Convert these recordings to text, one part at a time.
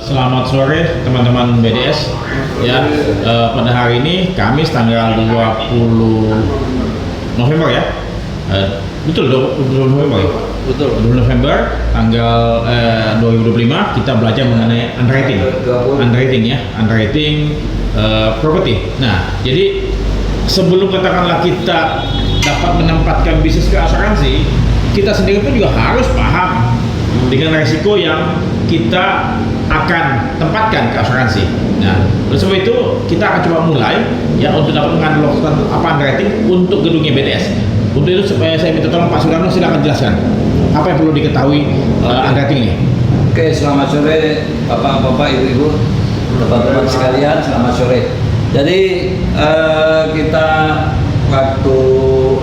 Selamat sore teman-teman BDS ya. Pada hari ini Kamis tanggal 20 November ya. Betul 20 November ya? Betul. 20 November tanggal 2025 kita belajar mengenai underwriting ya, underwriting property. Nah, jadi sebelum katakanlah kita dapat menempatkan bisnis ke asuransi, kita sendiri pun juga harus paham dengan resiko yang kita akan tempatkan ke asuransi. Nah, oleh sebab itu kita akan coba mulai ya untuk dapat menganalogkan apa underwriting untuk gedungnya BDS. Untuk itu supaya saya minta tolong Pak Sudarno, silakan jelaskan apa yang perlu diketahui underwriting ini. Oke, selamat sore Bapak-bapak, Ibu-ibu, teman-teman sekalian, selamat sore. Jadi kita waktu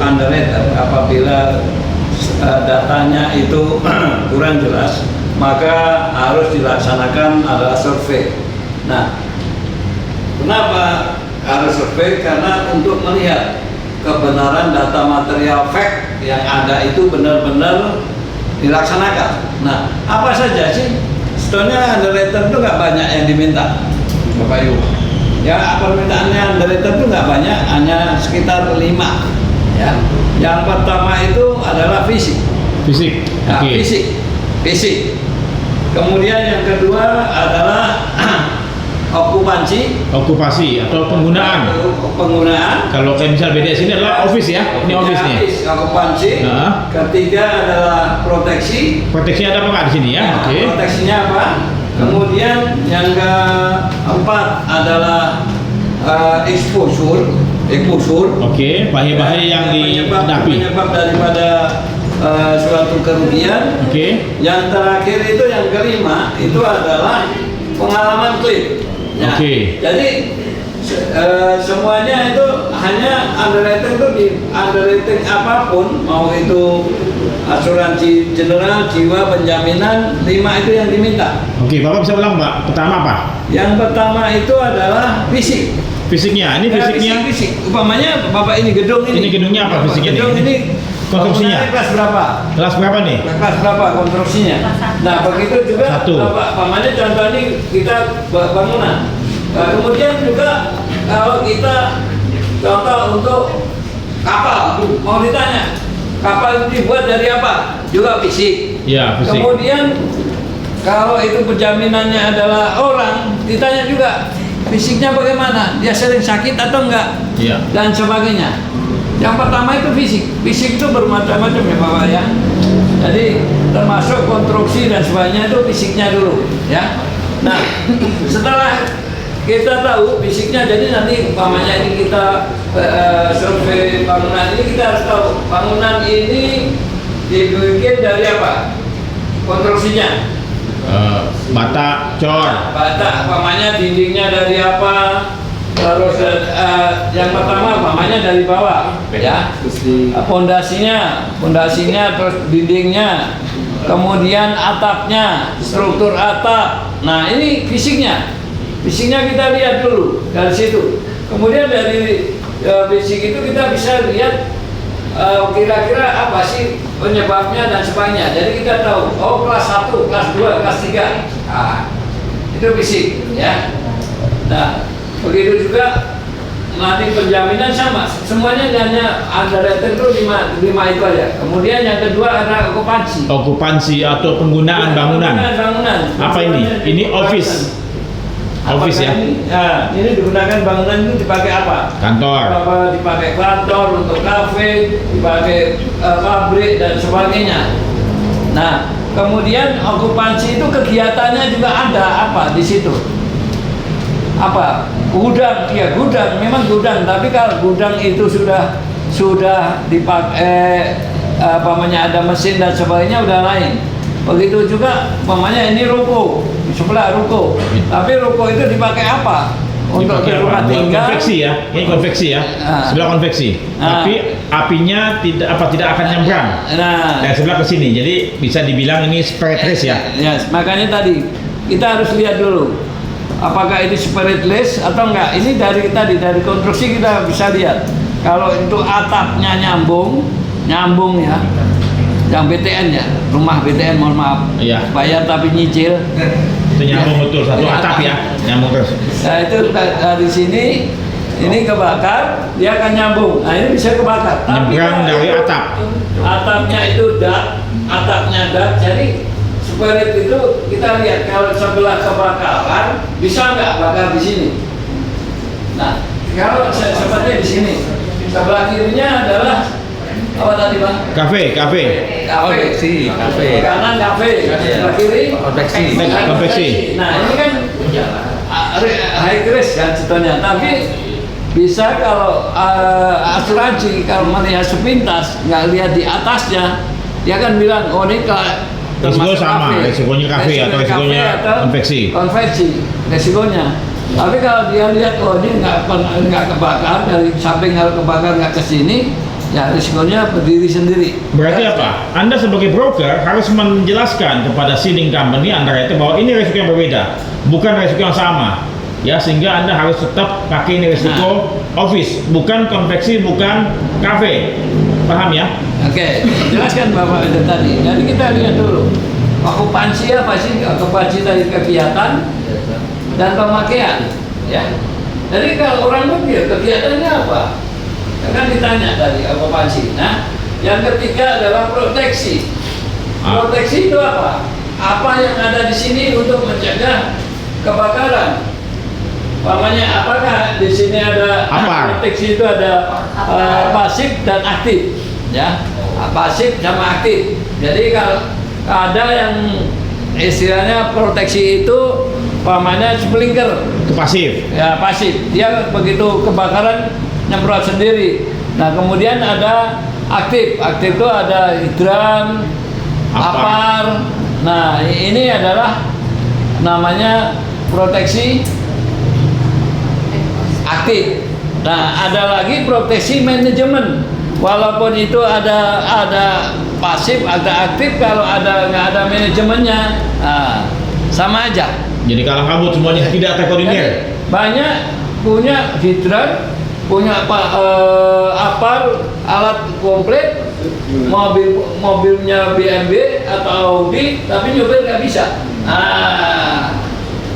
underwriting apabila datanya itu kurang jelas, maka harus dilaksanakan adalah survei. Nah, kenapa harus survei? Karena untuk melihat kebenaran data material fact yang ada itu benar-benar dilaksanakan. Nah, apa saja sih? Sebetulnya underwriter itu nggak banyak yang diminta, Bapak Ibu. Ya, permintaannya underwriter itu nggak banyak, hanya sekitar 5. Ya, yang pertama itu adalah fisik. Fisik. Nah, Oke. fisik. Kemudian yang kedua adalah Okupasi atau penggunaan. Kalau kayak misal BDS ini adalah office ya, ini office nih. Okupansi. Ketiga adalah proteksi. Proteksinya ada apa nggak di sini ya? Nah, Oke. proteksinya apa? Kemudian yang keempat adalah exposure. Oke, bahaya-bahaya yang dihadapi. Penyebab daripada suatu kerugian. Oke. Yang terakhir itu yang kelima itu adalah pengalaman klaim. Ya. Oke. Jadi semuanya itu hanya underwriting itu di underwriting apapun, mau itu asuransi general, jiwa, penjaminan, 5 itu yang diminta. Oke, Bapak bisa ulang Pak. Pertama apa? Yang pertama itu adalah fisik. Fisiknya, ini fisiknya. Fisik. Umpamanya Bapak ini gedung ini. Ini gedungnya apa fisiknya gedung nih? ini Konstruksinya. bangunannya kelas berapa? Kelas berapa nih? Kelas berapa konstruksinya? Nah, begitu juga Satu. Bapak, umpamanya contoh ini kita bangunan. Nah, kemudian juga kalau kita contoh untuk kapal, mau ditanya kapal itu dibuat dari apa? Juga fisik. Ya, fisik. Kemudian kalau itu penjaminannya adalah orang, ditanya juga fisiknya bagaimana? Dia sering sakit atau enggak? Iya. Dan sebagainya. Yang pertama itu fisik. Fisik itu bermacam-macam ya Bapak ya. Jadi termasuk konstruksi dan sebagainya itu fisiknya dulu ya. Nah, setelah kita tahu fisiknya, jadi nanti umpamanya ini kita survei bangunan ini, kita harus tahu bangunan ini dibikin dari apa? Konstruksinya. Bata, cor. Bata, umpamanya dindingnya dari apa? Terus yang pertama umpamanya dari bawah ya. Pondasinya terus dindingnya, kemudian atapnya, struktur atap. Nah, ini fisiknya kita lihat dulu dari situ. Kemudian dari fisik itu kita bisa lihat kira-kira apa sih penyebabnya dan sebagainya. Jadi kita tahu, oh kelas 1, kelas 2, kelas 3. Nah, itu fisik ya. Nah, begitu juga nanti penjaminan sama. Semuanya hanya underwriting itu 5 itu aja. Kemudian yang kedua ada okupansi. Okupansi atau penggunaan bangunan. Bangunan. Apa ini? Ini office. Office ya? Ini digunakan bangunan itu dipakai apa? Kantor. Apa dipakai kantor, untuk kafe, dipakai pabrik dan sebagainya. Nah, kemudian okupansi itu kegiatannya juga ada apa di situ? Apa? Gudang, ya gudang, memang gudang. Tapi kalau gudang itu sudah dipakai ada mesin dan sebagainya, udah lain. Begitu juga umpamanya ini ruko, di sebelah ruko. Tapi ruko itu dipakai apa? Untuk rumah tinggal. Konveksi ya. Ini konveksi ya. Sebelah konveksi. Tapi apinya tidak akan nyebrang. Dari sebelah ke sini. Jadi bisa dibilang ini spiritless ya. Ya, makanya tadi kita harus lihat dulu apakah ini spiritless atau enggak. Ini dari konstruksi kita bisa lihat. Kalau untuk atapnya nyambung ya. Yang BTN ya, rumah BTN, mohon maaf, iya. Bayar tapi nyicil. Itu nyambung betul, satu atap ya, nyambung terus. Nah itu dari sini ini kebakar, dia akan nyambung. Nah ini bisa kebakar. Nyebrang dari atap. Atapnya itu atapnya jadi spirit itu kita lihat kalau sebelah kebakaran bisa nggak bakar di sini. Nah kalau seperti di sini, sebelah kirinya adalah apa tadi bang? Kafe. Konveksi. Kanan kafe, sebelah kiri Konveksi. Nah ini kan high risk kan contohnya, tapi bisa kalau asuransi kalau melihat sepintas nggak lihat di atasnya, dia kan bilang oh ini Risiko sama, risikonya kafe atau risikonya konveksi risikonya. Tapi kalau dia lihat oh ini nggak kebakar, dari samping kalau kebakar nggak ke sini, ya risikonya berdiri sendiri. Berarti apa? Anda sebagai broker harus menjelaskan kepada seeding company Anda itu bahwa ini risiko yang berbeda, bukan risiko yang sama. Ya, sehingga Anda harus tetap pakai ini risiko office, bukan konveksi, bukan kafe. Paham ya? Oke, jelaskan Bapak itu tadi. Jadi kita lihat dulu okupansi apa sih? Okupansi dari kegiatan dan pemakaian. Ya. Jadi kalau orang mobil kegiatannya apa? Kan ditanya tadi okupansi. Nah, yang ketiga adalah proteksi. Proteksi itu apa? Apa yang ada di sini untuk mencegah kebakaran? Umpamanya apakah di sini ada proteksi itu ada pasif dan aktif, ya pasif sama aktif. Jadi kalau ada yang istilahnya proteksi itu, umpamanya sprinkler itu pasif. Ya pasif, dia begitu kebakaran nyemprot sendiri. Nah kemudian ada aktif, aktif itu ada hidran, apar. Nah ini adalah namanya proteksi aktif. Nah, ada lagi proteksi manajemen. Walaupun itu ada pasif, ada aktif, kalau nggak ada manajemennya, sama aja. Jadi kalang kabut semuanya tidak terkoordinir. Banyak punya hidran, punya apar, alat komplit, mobilnya BMW atau Audi, tapi nyopir nggak bisa.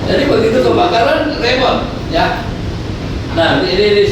Jadi begitu kebakaran repot, ya. Nah, di